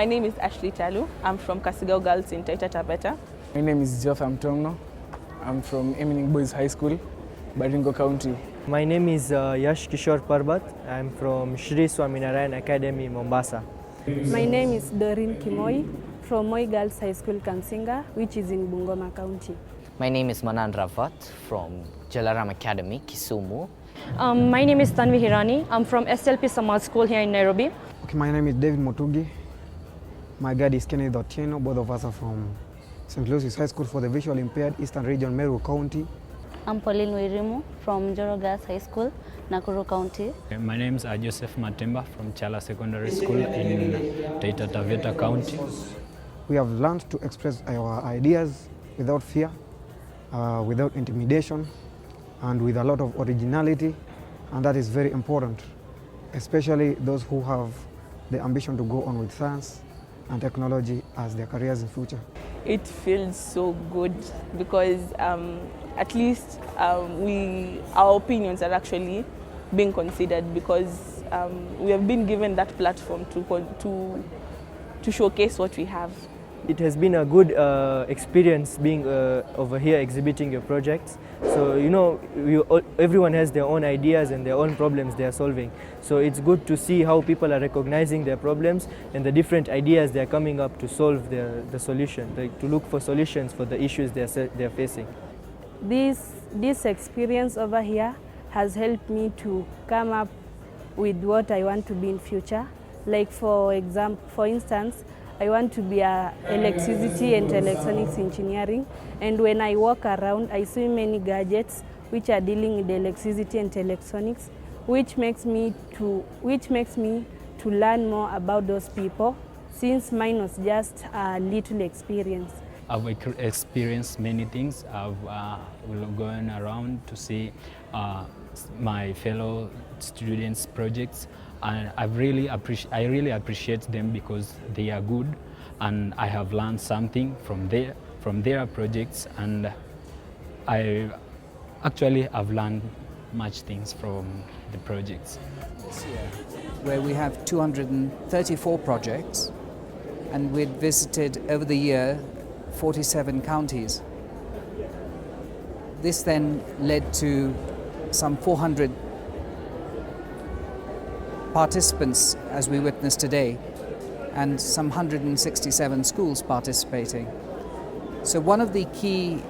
name is Ashley Chalu. I'm from Kasigao Girls in Taita Taveta. My name is Geoffrey Mtomno. I'm from Emining Boys High School, Baringo County. My name is Yash Kishore Parbat. I'm from Shri Swaminarayan Academy, Mombasa. My name is Doreen Kimoi from Moi Girls High School, Kansinga, which is in Bungoma County. My name is Manan Ravat from Jalaram Academy, Kisumu. My name is Tanvi Hirani. I'm from SLP Samad School here in Nairobi. Okay, my name is David Motugi. My guide is Kenneth Otieno. Both of us are from St. Lucy's High School for the Visually Impaired, Eastern Region, Meru County. I'm Pauline Wirimu from Joro Girls High School, Nakuru County. My name is Joseph Matemba from Chala Secondary School in Taita Taveta County. We have learned to express our ideas without fear, without intimidation, and with a lot of originality, and that is very important, especially those who have the ambition to go on with science and technology as their careers in future. It feels so good because at least our opinions are actually being considered, because we have been given that platform to showcase what we have. It has been a good experience being over here exhibiting your projects. So, you know, everyone has their own ideas and their own problems they are solving. So it's good to see how people are recognizing their problems and the different ideas they are coming up to solve the solution, to look for solutions for the issues they are facing. This experience over here has helped me to come up with what I want to be in future. Like for instance, I want to be an electricity and electronics engineering, and when I walk around I see many gadgets which are dealing with electricity and electronics, which makes me to learn more about those people, since mine was just a little experience. I've experienced many things. I've gone around to see my fellow students' projects, and I really appreciate them because they are good, and I have learned something from their projects, and I actually have learned much things from the projects. This year, where we have 234 projects, and we've visited over the year 47 counties. This then led to some 400 participants, as we witnessed today, and some 167 schools participating. So one of the key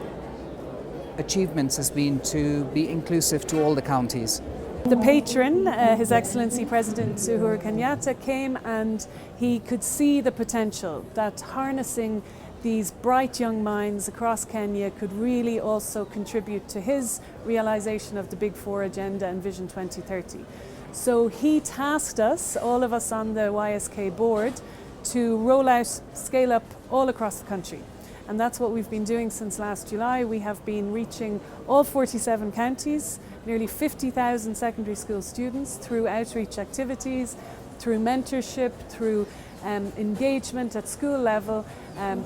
achievements has been to be inclusive to all the counties. The patron, His Excellency President Uhuru Kenyatta, came and he could see the potential that harnessing these bright young minds across Kenya could really also contribute to his realization of the Big Four agenda and Vision 2030. So he tasked us, all of us on the YSK board, to roll out, scale up all across the country. And that's what we've been doing since last July. We have been reaching all 47 counties, nearly 50,000 secondary school students through outreach activities, through mentorship, through engagement at school level,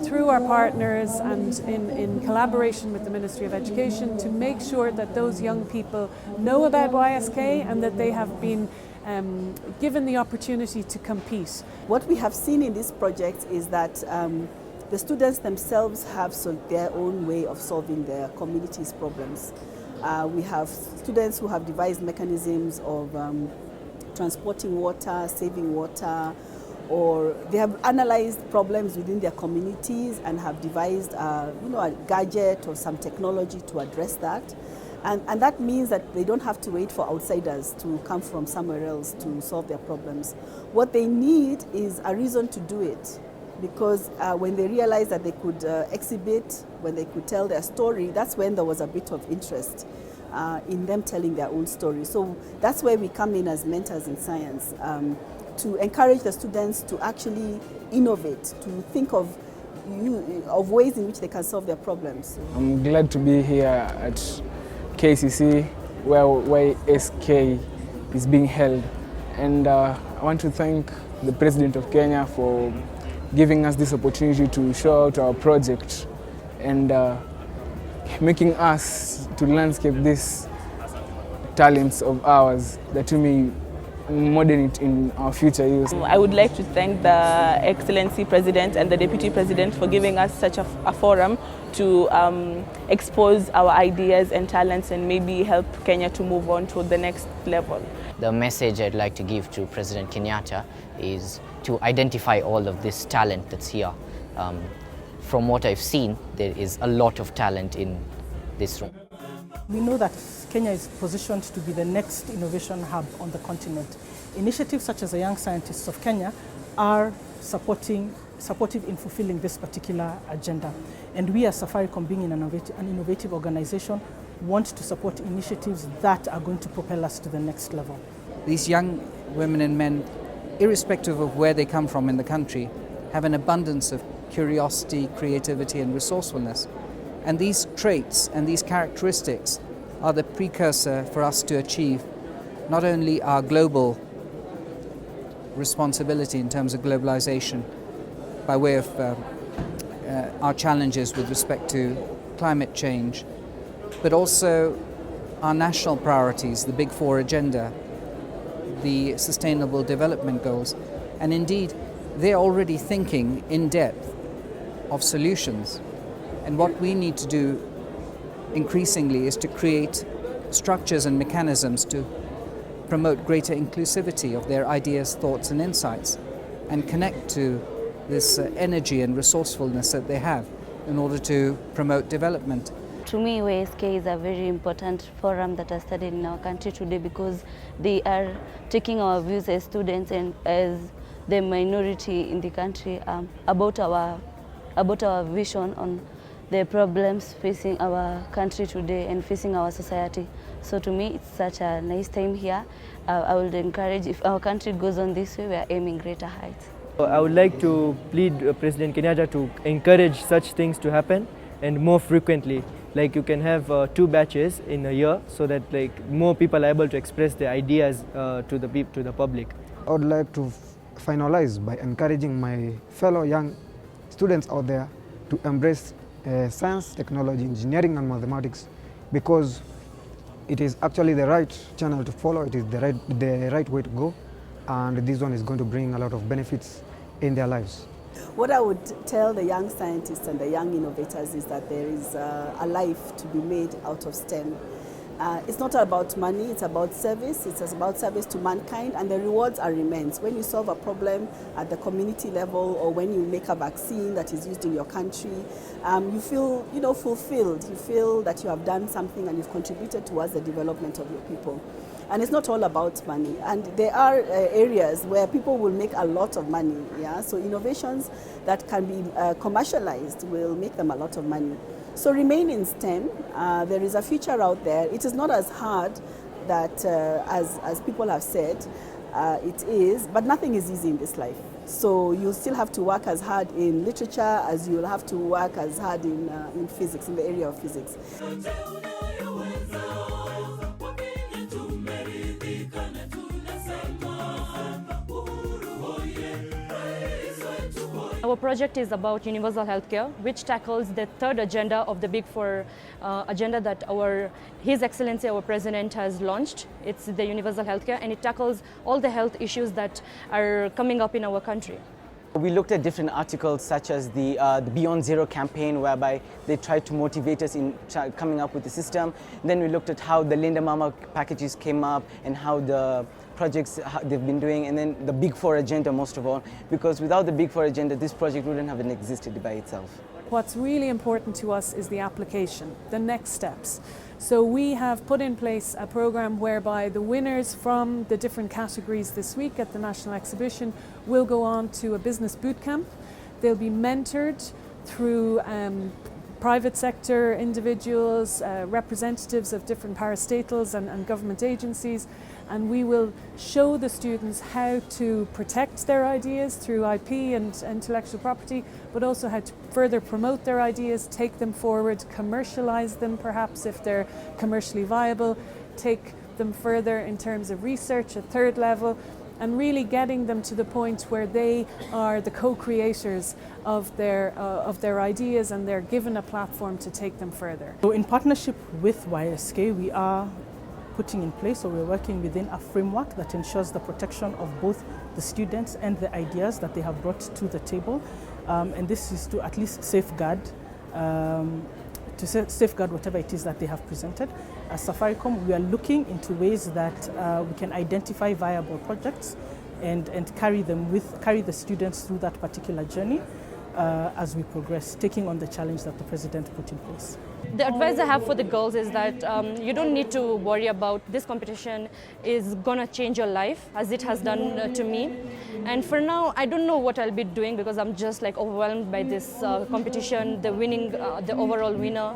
through our partners and in collaboration with the Ministry of Education, to make sure that those young people know about YSK and that they have been given the opportunity to compete. What we have seen in this project is that the students themselves have their own way of solving their community's problems. We have students who have devised mechanisms of transporting water, saving water, or they have analyzed problems within their communities and have devised a gadget or some technology to address that. And that means that they don't have to wait for outsiders to come from somewhere else to solve their problems. What they need is a reason to do it, because when they realized that they could exhibit, when they could tell their story, that's when there was a bit of interest in them telling their own story. So that's where we come in as mentors in science, to encourage the students to actually innovate, to think of ways in which they can solve their problems. I'm glad to be here at KCC, where YSK is being held, and I want to thank the President of Kenya for giving us this opportunity to show out our project and making us to landscape these talents of ours that we may modern it in our future use. I would like to thank the Excellency President and the Deputy President for giving us such a forum to expose our ideas and talents and maybe help Kenya to move on to the next level. The message I'd like to give to President Kenyatta is to identify all of this talent that's here. From what I've seen, there is a lot of talent in this room. We know that Kenya is positioned to be the next innovation hub on the continent. Initiatives such as the Young Scientists of Kenya are supportive in fulfilling this particular agenda. And we as Safaricom, being an innovative organization, want to support initiatives that are going to propel us to the next level. These young women and men, irrespective of where they come from in the country, have an abundance of curiosity, creativity and resourcefulness. And these traits and these characteristics are the precursor for us to achieve not only our global responsibility in terms of globalization by way of our challenges with respect to climate change, but also our national priorities, the Big Four agenda, the Sustainable Development Goals, and indeed they're already thinking in depth of solutions. And what we need to do increasingly is to create structures and mechanisms to promote greater inclusivity of their ideas, thoughts and insights, and connect to this energy and resourcefulness that they have in order to promote development. To me, YSK is a very important forum that is studied in our country today because they are taking our views as students and as the minority in the country about our vision on the problems facing our country today and facing our society. So to me, it's such a nice time here. I would encourage, if our country goes on this way, we are aiming greater heights. I would like to plead President Kenyatta to encourage such things to happen and more frequently. Like you can have 2 batches in a year so that more people are able to express their ideas to the public. I would like to finalize by encouraging my fellow young students out there to embrace science, technology, engineering and mathematics because it is actually the right channel to follow, it is the right way to go, and this one is going to bring a lot of benefits in their lives. What I would tell the young scientists and the young innovators is that there is a life to be made out of STEM. It's not about money, it's about service. It's about service to mankind, and the rewards are immense. When you solve a problem at the community level or when you make a vaccine that is used in your country, you feel fulfilled. You feel that you have done something and you've contributed towards the development of your people. And it's not all about money. And there are areas where people will make a lot of money. Yeah? So innovations that can be commercialized will make them a lot of money. So remain in STEM. There is a future out there. It is not as hard that, as people have said, it is, but nothing is easy in this life. So you'll still have to work as hard in literature as you'll have to work as hard in physics, in the area of physics. Our project is about universal healthcare, which tackles the 3rd agenda of the Big Four agenda that His Excellency, our President, has launched. It's the universal healthcare, and it tackles all the health issues that are coming up in our country. We looked at different articles such as the Beyond Zero campaign, whereby they tried to motivate us in coming up with the system. Then we looked at how the Linda Mama packages came up and how the projects they've been doing, and then the Big Four agenda most of all, because without the Big Four agenda, this project wouldn't have existed by itself. What's really important to us is the application, the next steps. So we have put in place a program whereby the winners from the different categories this week at the National Exhibition will go on to a business boot camp. They'll be mentored through private sector individuals, representatives of different parastatals and government agencies, and we will show the students how to protect their ideas through IP and intellectual property, but also how to further promote their ideas, take them forward, commercialize them perhaps if they're commercially viable, take them further in terms of research at 3rd level, and really getting them to the point where they are the co-creators of their ideas and they're given a platform to take them further. So in partnership with YSK, we are putting in place, or we're working within a framework that ensures the protection of both the students and the ideas that they have brought to the table. And this is to at least safeguard whatever it is that they have presented. As Safaricom, we are looking into ways that we can identify viable projects and carry the students through that particular journey as we progress, taking on the challenge that the President put in place. The advice I have for the girls is that you don't need to worry about this competition is gonna change your life as it has done to me. And for now, I don't know what I'll be doing because I'm just like overwhelmed by this competition, the overall winner,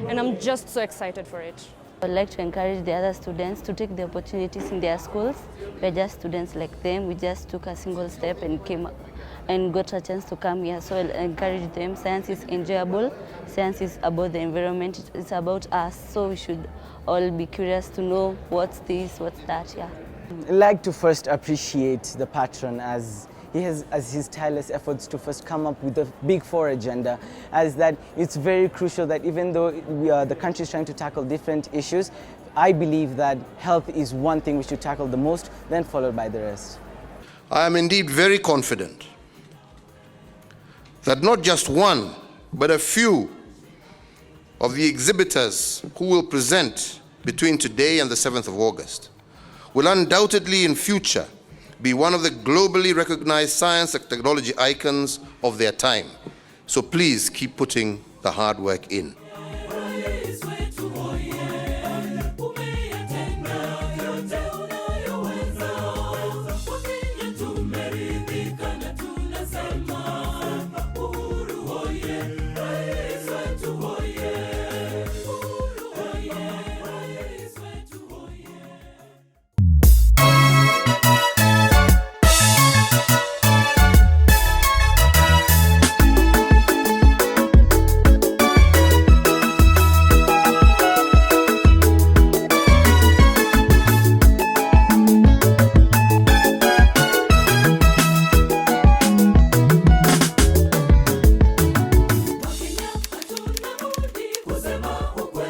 and I'm just so excited for it. I'd like to encourage the other students to take the opportunities in their schools. We're just students like them. We just took a single step and came and got a chance to come here. So I'll encourage them. Science is enjoyable. Science is about the environment. It's about us. So we should all be curious to know what's this, what's that, yeah. I'd like to first appreciate the patron as his tireless efforts to first come up with the Big Four agenda, as that it's very crucial that even though the country is trying to tackle different issues, I believe that health is one thing we should tackle the most, then followed by the rest. I am indeed very confident that not just one, but a few of the exhibitors who will present between today and the 7th of August will undoubtedly in future be one of the globally recognized science and technology icons of their time. So please keep putting the hard work in.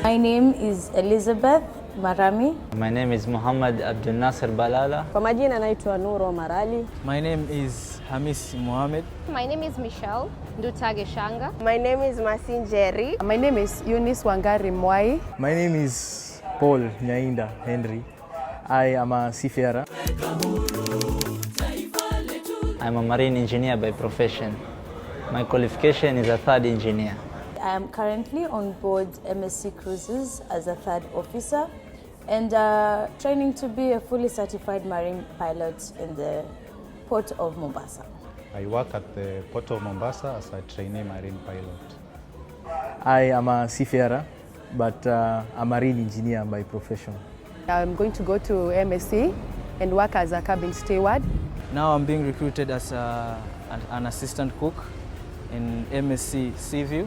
My name is Elizabeth Marami. My name is Muhammad Abdul Nasser Balala. Kwa majina naitwa Nuro Marali. My name is Hamis Mohamed. My name is Michelle Ndutage Shanga. My name is Masin Jerry. My name is Eunice Wangari Mwai. My name is Paul Nyainda Henry. I am a seafarer. I'm a marine engineer by profession. My qualification is a third engineer. I am currently on board MSC Cruises as a third officer and training to be a fully certified marine pilot in the port of Mombasa. I work at the port of Mombasa as a trainee marine pilot. I am a seafarer, but a marine engineer by profession. I'm going to go to MSC and work as a cabin steward. Now I'm being recruited as an assistant cook in MSC Seaview.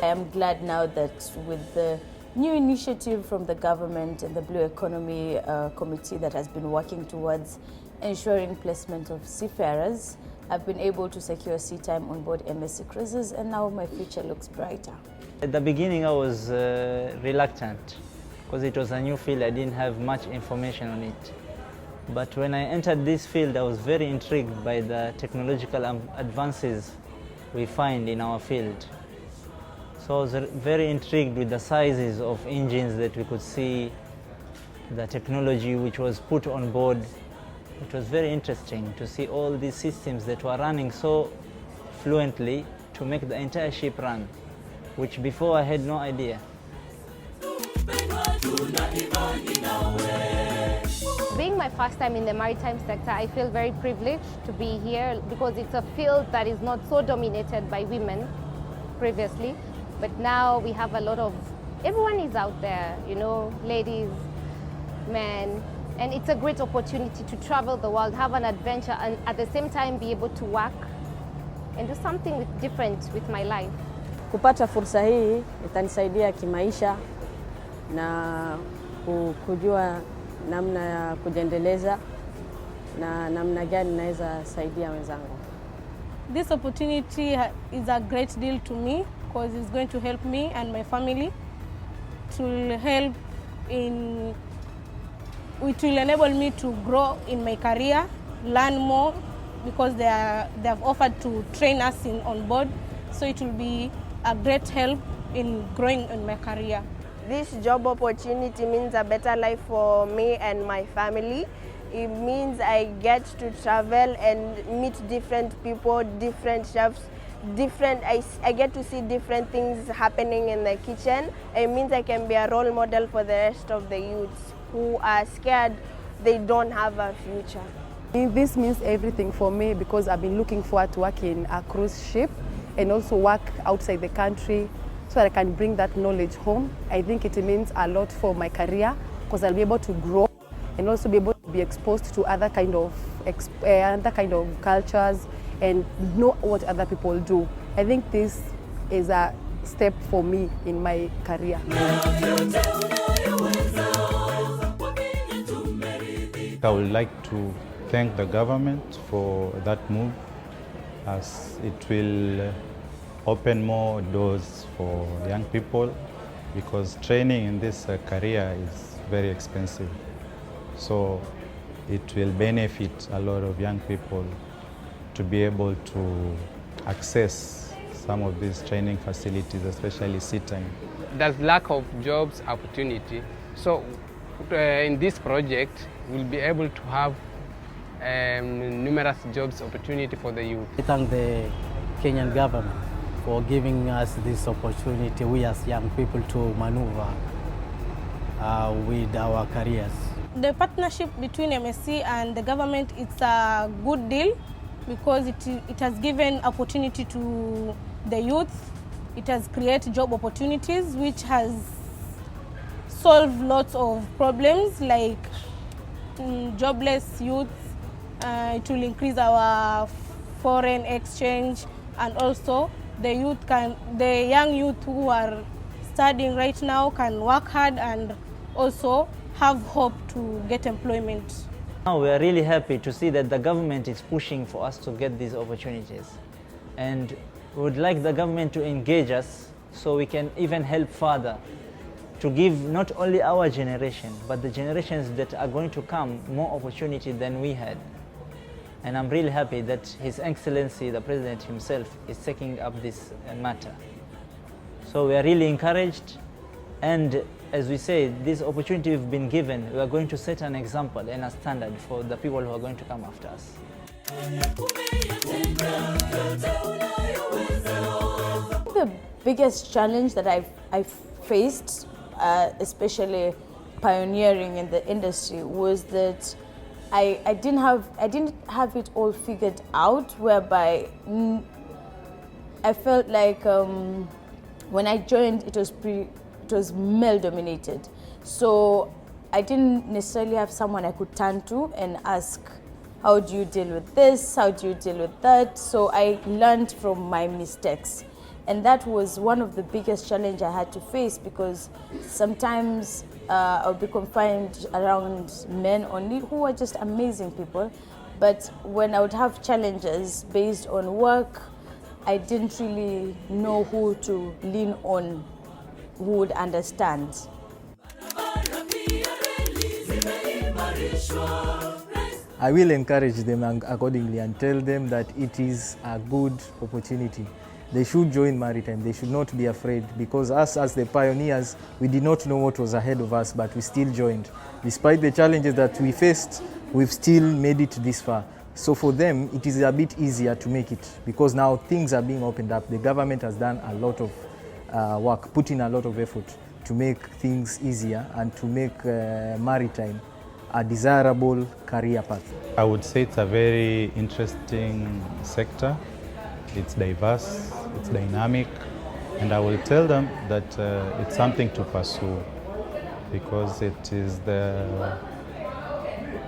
I am glad now that with the new initiative from the government and the Blue Economy Committee that has been working towards ensuring placement of seafarers, I've been able to secure sea time on board MSC Cruises, and now my future looks brighter. At the beginning I was reluctant because it was a new field. I didn't have much information on it. But when I entered this field, I was very intrigued by the technological advances we find in our field. So I was very intrigued with the sizes of engines that we could see, the technology which was put on board. It was very interesting to see all these systems that were running so fluently to make the entire ship run, which before I had no idea. Being my first time in the maritime sector, I feel very privileged to be here because it's a field that is not so dominated by women previously. But now we have a lot of, everyone is out there, you know, ladies, men, and it's a great opportunity to travel the world, have an adventure, and at the same time be able to work and do something different with my life. Kupata fursa hii itanisaidia kimaisha na kujua namna ya kujiendeleza na namna gani naweza saidia wenzangu. This opportunity is a great deal to me because it's going to help me and my family will help in, it will enable me to grow in my career, learn more, because they have offered to train us on board. So it will be a great help in growing in my career. This job opportunity means a better life for me and my family. It means I get to travel and meet different people, different chefs, I get to see different things happening in the kitchen. It means I can be a role model for the rest of the youths who are scared they don't have a future. This means everything for me because I've been looking forward to working a cruise ship and also work outside the country so that I can bring that knowledge home. I think it means a lot for my career because I'll be able to grow and also be able to be exposed to other kind of cultures and know what other people do. I think this is a step for me in my career. I would like to thank the government for that move, as it will open more doors for young people, because training in this career is very expensive. So it will benefit a lot of young people to be able to access some of these training facilities, especially sea time. There's lack of jobs opportunity. So in this project, we'll be able to have numerous jobs opportunity for the youth. I thank the Kenyan government for giving us this opportunity, we as young people, to maneuver with our careers. The partnership between MSc and the government, it's a good deal because it has given opportunity to the youth. It has created job opportunities which has solved lots of problems like jobless youth. It will increase our foreign exchange, and also the young youth who are studying right now can work hard and also have hope to get employment. Now we are really happy to see that the government is pushing for us to get these opportunities, and we would like the government to engage us so we can even help further to give not only our generation but the generations that are going to come more opportunity than we had. And I'm really happy that His Excellency, the President himself, is taking up this matter. So we are really encouraged, and as we say, this opportunity we've been given, we are going to set an example and a standard for the people who are going to come after us. The biggest challenge that I've faced, especially pioneering in the industry, was that I didn't have it all figured out, whereby I felt like when I joined, it was male dominated. So I didn't necessarily have someone I could turn to and ask, how do you deal with this? How do you deal with that? So I learned from my mistakes. And that was one of the biggest challenges I had to face, because sometimes I'll be confined around men only who are just amazing people. But when I would have challenges based on work, I didn't really know who to lean on, who would understand. I will encourage them accordingly and tell them that it is a good opportunity. They should join maritime. They should not be afraid, because us as the pioneers, we did not know what was ahead of us, but we still joined. Despite the challenges that we faced, we've still made it this far. So for them, it is a bit easier to make it, because now things are being opened up. The government has done a lot of work, put in a lot of effort to make things easier and to make maritime a desirable career path. I would say it's a very interesting sector. It's diverse, it's dynamic, and I will tell them that it's something to pursue, because it is the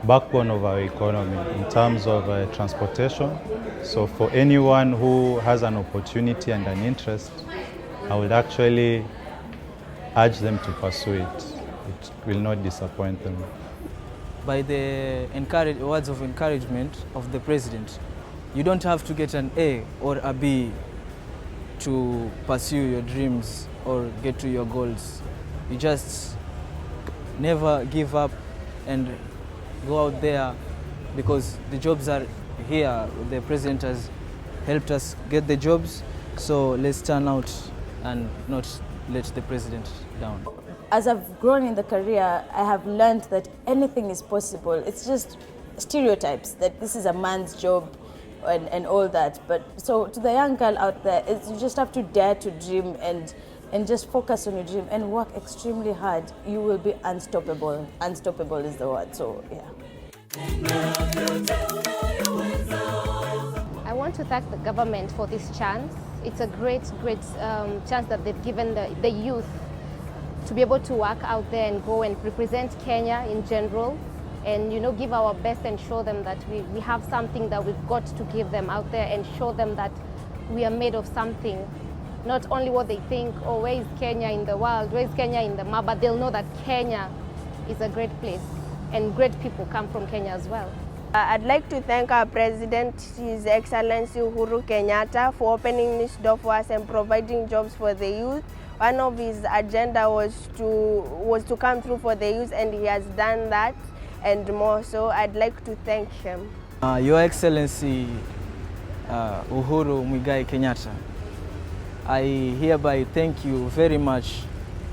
backbone of our economy in terms of transportation. So for anyone who has an opportunity and an interest, I would actually urge them to pursue it. It will not disappoint them. By the words of encouragement of the President, you don't have to get an A or a B to pursue your dreams or get to your goals. you just never give up and go out there, because the jobs are here. The president has helped us get the jobs, so let's turn out and not let the president down. As I've grown in the career, I have learned that anything is possible. It's just stereotypes that this is a man's job and all that. But so to the young girl out there, you just have to dare to dream and just focus on your dream and work extremely hard. You will be unstoppable. Unstoppable is the word, so yeah. I want to thank the government for this chance. It's a great chance that they've given the youth to be able to work out there and go and represent Kenya in general, and give our best and show them that we have something that we've got to give them out there, and show them that we are made of something. Not only what they think, oh, where is Kenya in the world, where is Kenya in the map, but they'll know that Kenya is a great place and great people come from Kenya as well. I'd like to thank our President, His Excellency Uhuru Kenyatta, for opening this door for us and providing jobs for the youth. One of his agenda was to come through for the youth, and he has done that and more. So I'd like to thank him. Your Excellency Uhuru Kenyatta, I hereby thank you very much.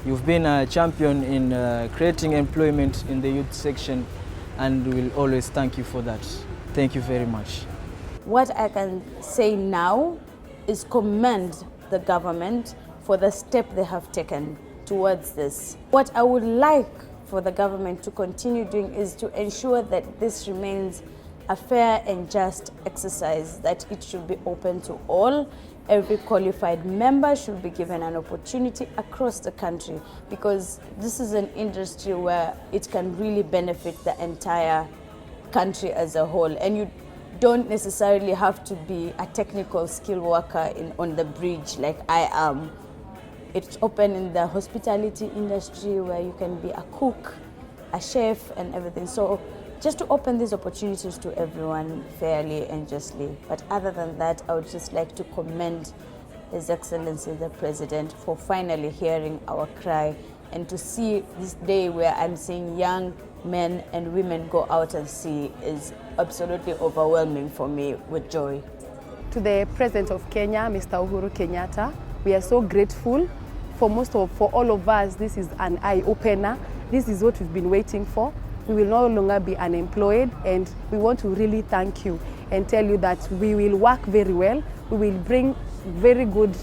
You've been a champion in creating employment in the youth section, and we'll always thank you for that. Thank you very much. What I can say now is commend the government for the step they have taken towards this. What I would like for the government to continue doing is to ensure that this remains a fair and just exercise, that it should be open to all. Every qualified member should be given an opportunity across the country, because this is an industry where it can really benefit the entire country as a whole. And you don't necessarily have to be a technical skill worker on the bridge like I am. It's open in the hospitality industry, where you can be a cook, a chef, and everything. So just to open these opportunities to everyone fairly and justly. But other than that, I would just like to commend His Excellency the President for finally hearing our cry, and to see this day where I'm seeing young men and women go out and see is absolutely overwhelming for me with joy. To the President of Kenya, Mr. Uhuru Kenyatta, we are so grateful. For all of us, this is an eye-opener. This is what we've been waiting for. We will no longer be unemployed, and we want to really thank you and tell you that we will work very well. We will bring very good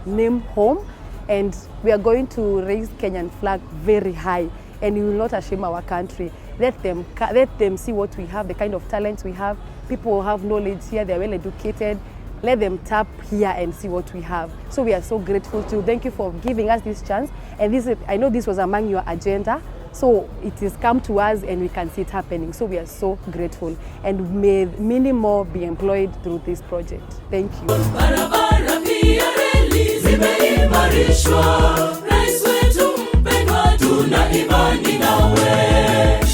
name home, and we are going to raise Kenyan flag very high, and we will not shame our country. Let them see what we have, the kind of talent we have. People who have knowledge here, they're well educated. Let them tap here and see what we have. So we are so grateful to you. Thank you for giving us this chance. And I know this was among your agenda. So it has come to us, and we can see it happening. So we are so grateful, and may many more be employed through this project. Thank you. Barabara pia reli zimeimarishwa, Rais wetu mpendwa, tuna imani nawe.